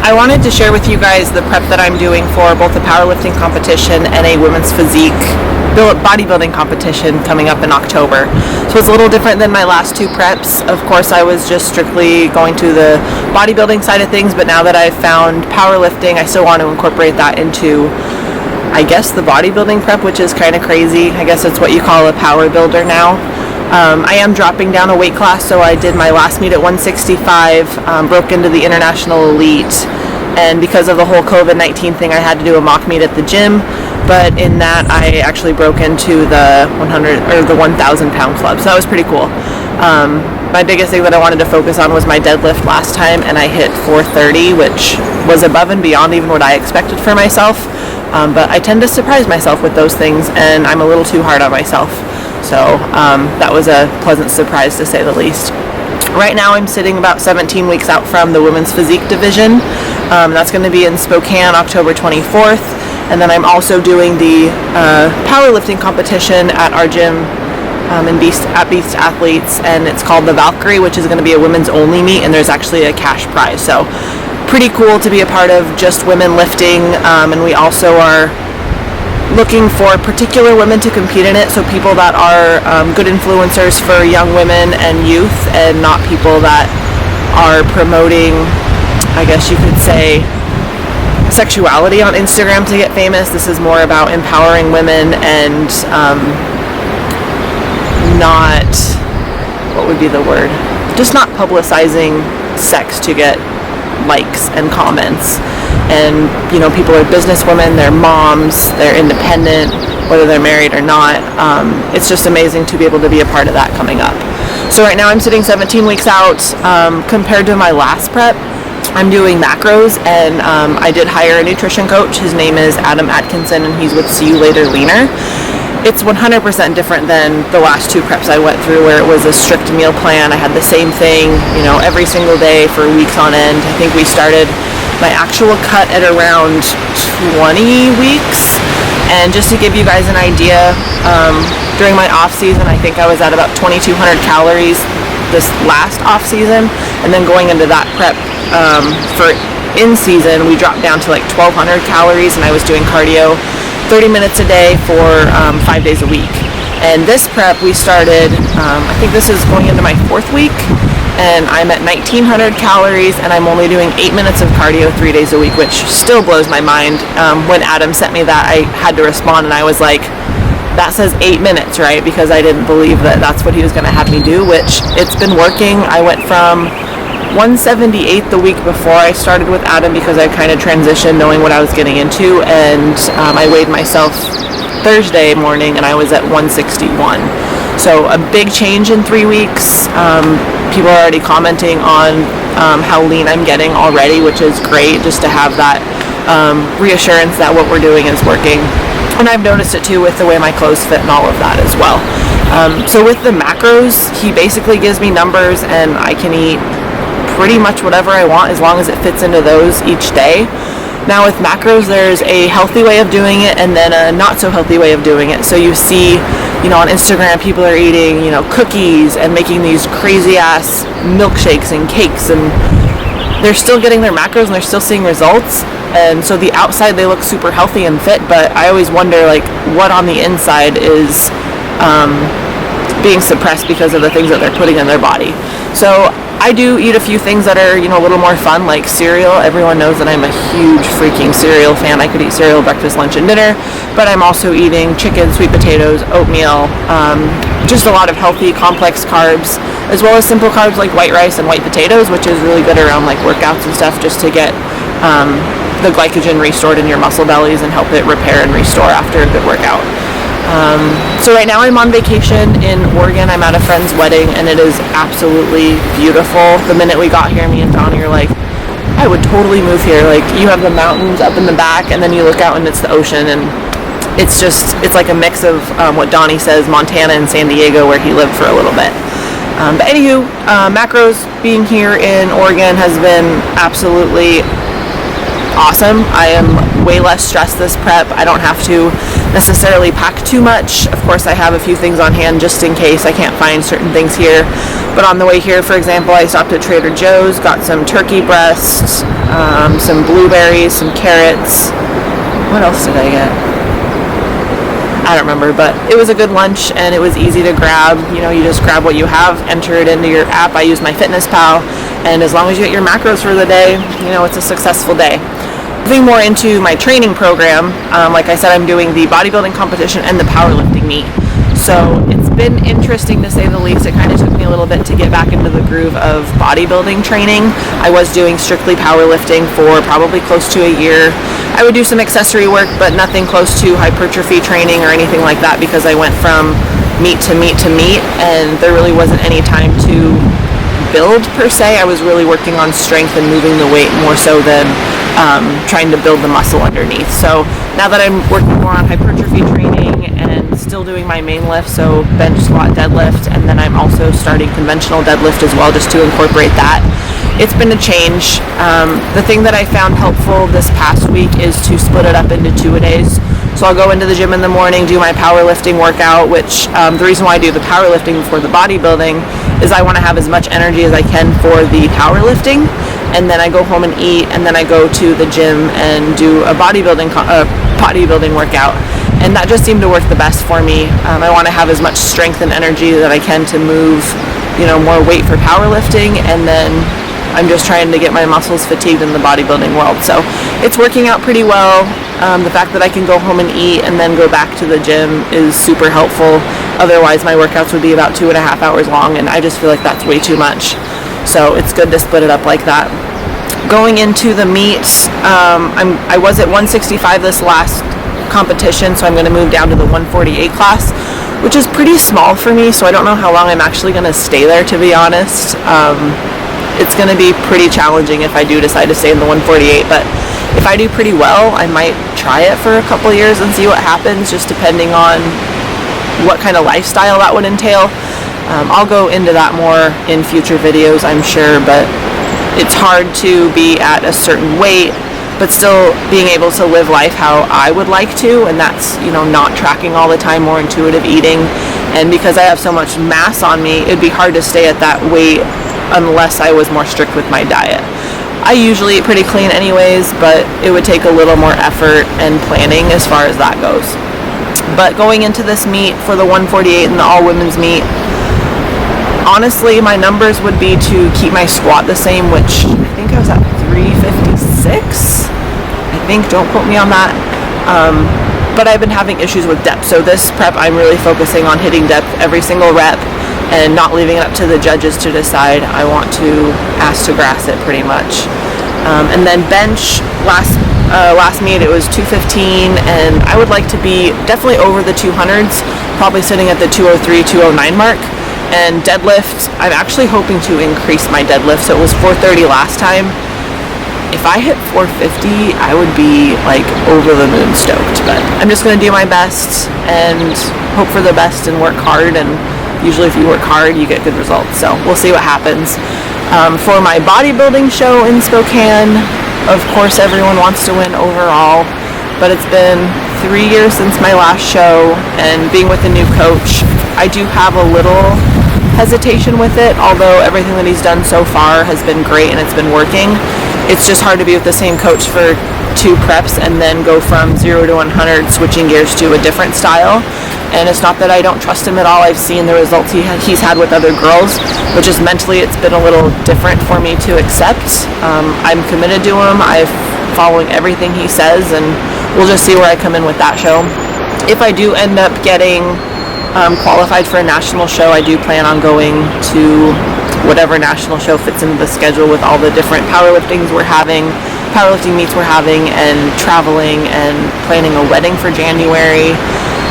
I wanted to share with you guys the prep that I'm doing for both a powerlifting competition and a women's physique bodybuilding competition coming up in October. So it's a little different than my last two preps. Of course, I was just strictly going to the bodybuilding side of things, but now that I've found powerlifting, I still want to incorporate that into, I guess, the bodybuilding prep, which is kind of crazy. I guess it's what you call a power builder now. I am dropping down a weight class, so I did my last meet at 165, broke into the International Elite, and because of the whole COVID-19 thing, I had to do a mock meet at the gym, but in that I actually broke into the 1,000 pound club, so that was pretty cool. My biggest thing that I wanted to focus on was my deadlift last time, and I hit 430, which was above and beyond even what I expected for myself, but I tend to surprise myself with those things, and I'm a little too hard on myself. So that was a pleasant surprise, to say the least. Right now I'm sitting about 17 weeks out from the women's physique division. That's going to be in Spokane, October 24th. And then I'm also doing the powerlifting competition at our gym at Beast Athletes, and it's called the Valkyrie, which is going to be a women's only meet, and there's actually a cash prize. So pretty cool to be a part of just women lifting, and we also are looking for particular women to compete in it, so people that are good influencers for young women and youth, and not people that are promoting, I guess you could say, sexuality on Instagram to get famous. This is more about empowering women and not, what would be the word? Just not publicizing sex to get likes and comments. And people are businesswomen, they're moms, they're independent, whether they're married or not. It's just amazing to be able to be a part of that coming up. So right now I'm sitting 17 weeks out. Compared to my last prep, I'm doing macros, and I did hire a nutrition coach. His name is Adam Atkinson, and he's with See You Later Leaner. It's 100% different than the last two preps I went through, where it was a strict meal plan. I had the same thing, every single day for weeks on end. I think we started my actual cut at around 20 weeks. And just to give you guys an idea, during my off season, I think I was at about 2,200 calories this last off season. And then going into that prep for in season, we dropped down to like 1,200 calories, and I was doing cardio 30 minutes a day for 5 days a week. And this prep we started, I think this is going into my 4th week, and I'm at 1,900 calories, and I'm only doing 8 minutes of cardio 3 days a week, which still blows my mind. When Adam sent me that, I had to respond, and I was like, that says 8 minutes, right? Because I didn't believe that that's what he was going to have me do, which it's been working. I went from 178 the week before I started with Adam, because I kind of transitioned knowing what I was getting into, and I weighed myself Thursday morning and I was at 161. So a big change in 3 weeks. People are already commenting on how lean I'm getting already, which is great, just to have that reassurance that what we're doing is working. And I've noticed it too with the way my clothes fit and all of that as well. So with the macros, he basically gives me numbers, and I can eat pretty much whatever I want as long as it fits into those each day. Now with macros, there's a healthy way of doing it and then a not so healthy way of doing it. So you see, on Instagram, people are eating, cookies and making these crazy ass milkshakes and cakes, and they're still getting their macros and they're still seeing results. And so the outside, they look super healthy and fit, but I always wonder what on the inside is being suppressed because of the things that they're putting in their body. So I do eat a few things that are, a little more fun, like cereal. Everyone knows that I'm a huge freaking cereal fan. I could eat cereal breakfast, lunch, and dinner, but I'm also eating chicken, sweet potatoes, oatmeal, just a lot of healthy, complex carbs, as well as simple carbs like white rice and white potatoes, which is really good around workouts and stuff, just to get the glycogen restored in your muscle bellies and help it repair and restore after a good workout. So right now I'm on vacation in Oregon. I'm at a friend's wedding, and it is absolutely beautiful. The minute we got here, me and Donnie are like, I would totally move here. You have the mountains up in the back, and then you look out and it's the ocean, and it's like a mix of what Donnie says, Montana and San Diego, where he lived for a little bit. But anywho, macros being here in Oregon has been absolutely awesome. I am way less stressed this prep. I don't have to necessarily pack too much. Of course, I have a few things on hand just in case I can't find certain things here. But on the way here, for example, I stopped at Trader Joe's, got some turkey breasts, some blueberries, some carrots. What else did I get? I don't remember, but it was a good lunch and it was easy to grab. You know, you just grab what you have, enter it into your app. I use my FitnessPal, and as long as you get your macros for the day, you know, it's a successful day. Moving more into my training program, like I said, I'm doing the bodybuilding competition and the powerlifting meet. So it's been interesting to say the least. It kind of took me a little bit to get back into the groove of bodybuilding training. I was doing strictly powerlifting for probably close to a year. I would do some accessory work, but nothing close to hypertrophy training or anything like that, because I went from meet to meet to meet, and there really wasn't any time to build per se. I was really working on strength and moving the weight more so than trying to build the muscle underneath. So now that I'm working more on hypertrophy training and still doing my main lift, so bench, squat, deadlift, and then I'm also starting conventional deadlift as well, just to incorporate that. It's been a change. The thing that I found helpful this past week is to split it up into 2-a-days. So I'll go into the gym in the morning, do my powerlifting workout, which the reason why I do the powerlifting before the bodybuilding is I want to have as much energy as I can for the powerlifting, and then I go home and eat, and then I go to the gym and do a bodybuilding workout, and that just seemed to work the best for me. I want to have as much strength and energy that I can to move, you know, more weight for powerlifting, and then I'm just trying to get my muscles fatigued in the bodybuilding world. So it's working out pretty well. The fact that I can go home and eat and then go back to the gym is super helpful. Otherwise, my workouts would be about 2.5 hours long, and I just feel like that's way too much. So it's good to split it up like that. Going into the meet, I was at 165 this last competition, so I'm going to move down to the 148 class, which is pretty small for me, so I don't know how long I'm actually going to stay there, to be honest. It's going to be pretty challenging if I do decide to stay in the 148, but if I do pretty well, I might try it for a couple years and see what happens, just depending on what kind of lifestyle that would entail. I'll go into that more in future videos, I'm sure, but it's hard to be at a certain weight but still being able to live life how I would like to, and that's, you know, not tracking all the time, more intuitive eating. And because I have so much mass on me, it'd be hard to stay at that weight unless I was more strict with my diet. I usually eat pretty clean anyways, but it would take a little more effort and planning as far as that goes. But going into this meet for the 148 and the all women's meet, honestly, my numbers would be to keep my squat the same, which I think I was at 356. I think, don't quote me on that. But I've been having issues with depth. So this prep, I'm really focusing on hitting depth every single rep and not leaving it up to the judges to decide. I want to ass to grass it pretty much. And then bench, last meet it was 215, and I would like to be definitely over the 200s, probably sitting at the 203, 209 mark. And deadlift, I'm actually hoping to increase my deadlift. So it was 430 last time. If I hit 450, I would be like over the moon stoked. But I'm just going to do my best and hope for the best and work hard. And usually if you work hard, you get good results. So we'll see what happens. For my bodybuilding show in Spokane, of course everyone wants to win overall. But it's been 3 years since my last show, and being with a new coach, I do have a little hesitation with it, although everything that he's done so far has been great and it's been working. It's just hard to be with the same coach for 2 preps and then go from 0 to 100, switching gears to a different style. And it's not that I don't trust him at all. I've seen the results he's had with other girls, but just mentally it's been a little different for me to accept. I'm committed to him. I'm following everything he says, and we'll just see where I come in with that show. If I do end up getting qualified for a national show, I do plan on going to whatever national show fits into the schedule with all the different powerlifting meets we're having, and traveling and planning a wedding for January.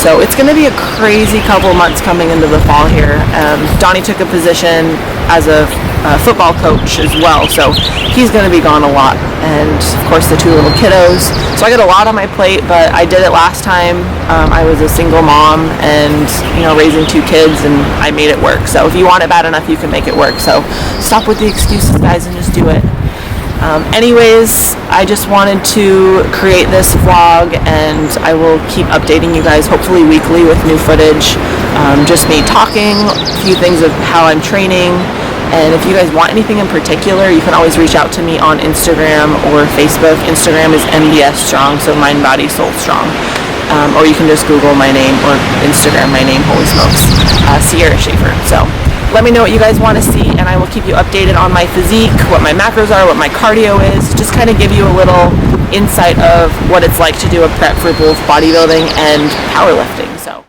So it's going to be a crazy couple months coming into the fall here. Donnie took a position as a football coach as well, so he's going to be gone a lot, and of course the 2 little kiddos. So I got a lot on my plate, but I did it last time. I was a single mom and, you know, raising 2 kids, and I made it work. So if you want it bad enough, you can make it work. So stop with the excuses, guys, and just do it. Anyways, I just wanted to create this vlog, and I will keep updating you guys hopefully weekly with new footage. Just me talking, a few things of how I'm training, and if you guys want anything in particular, you can always reach out to me on Instagram or Facebook. Instagram is MBS Strong, so Mind, Body, Soul Strong. Or you can just Google my name, or Instagram my name, holy smokes, Sierra Scheffer. So let me know what you guys want to see, and I will keep you updated on my physique, what my macros are, what my cardio is, just kind of give you a little insight of what it's like to do a prep for both bodybuilding and powerlifting. So.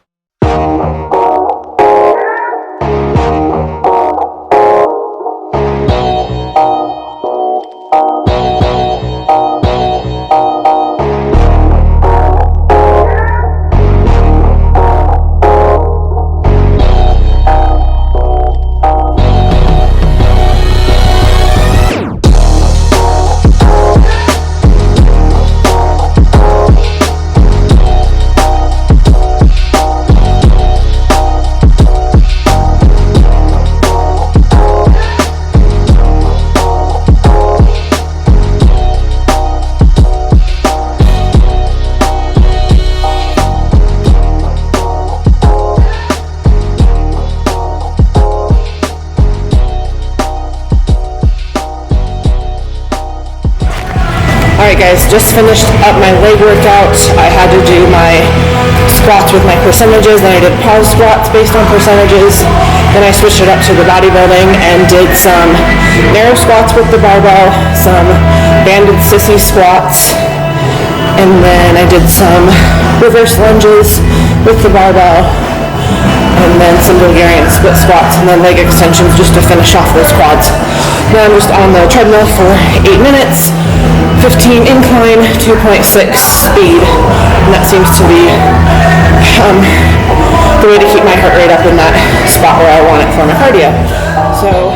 Alright guys, just finished up my leg workout. I had to do my squats with my percentages, then I did pause squats based on percentages. Then I switched it up to the bodybuilding and did some narrow squats with the barbell, some banded sissy squats, and then I did some reverse lunges with the barbell, and then some Bulgarian split squats, and then leg extensions just to finish off those quads. Now I'm just on the treadmill for 8 minutes. 15 incline, 2.6 speed, and that seems to be the way to keep my heart rate up in that spot where I want it for my cardio. So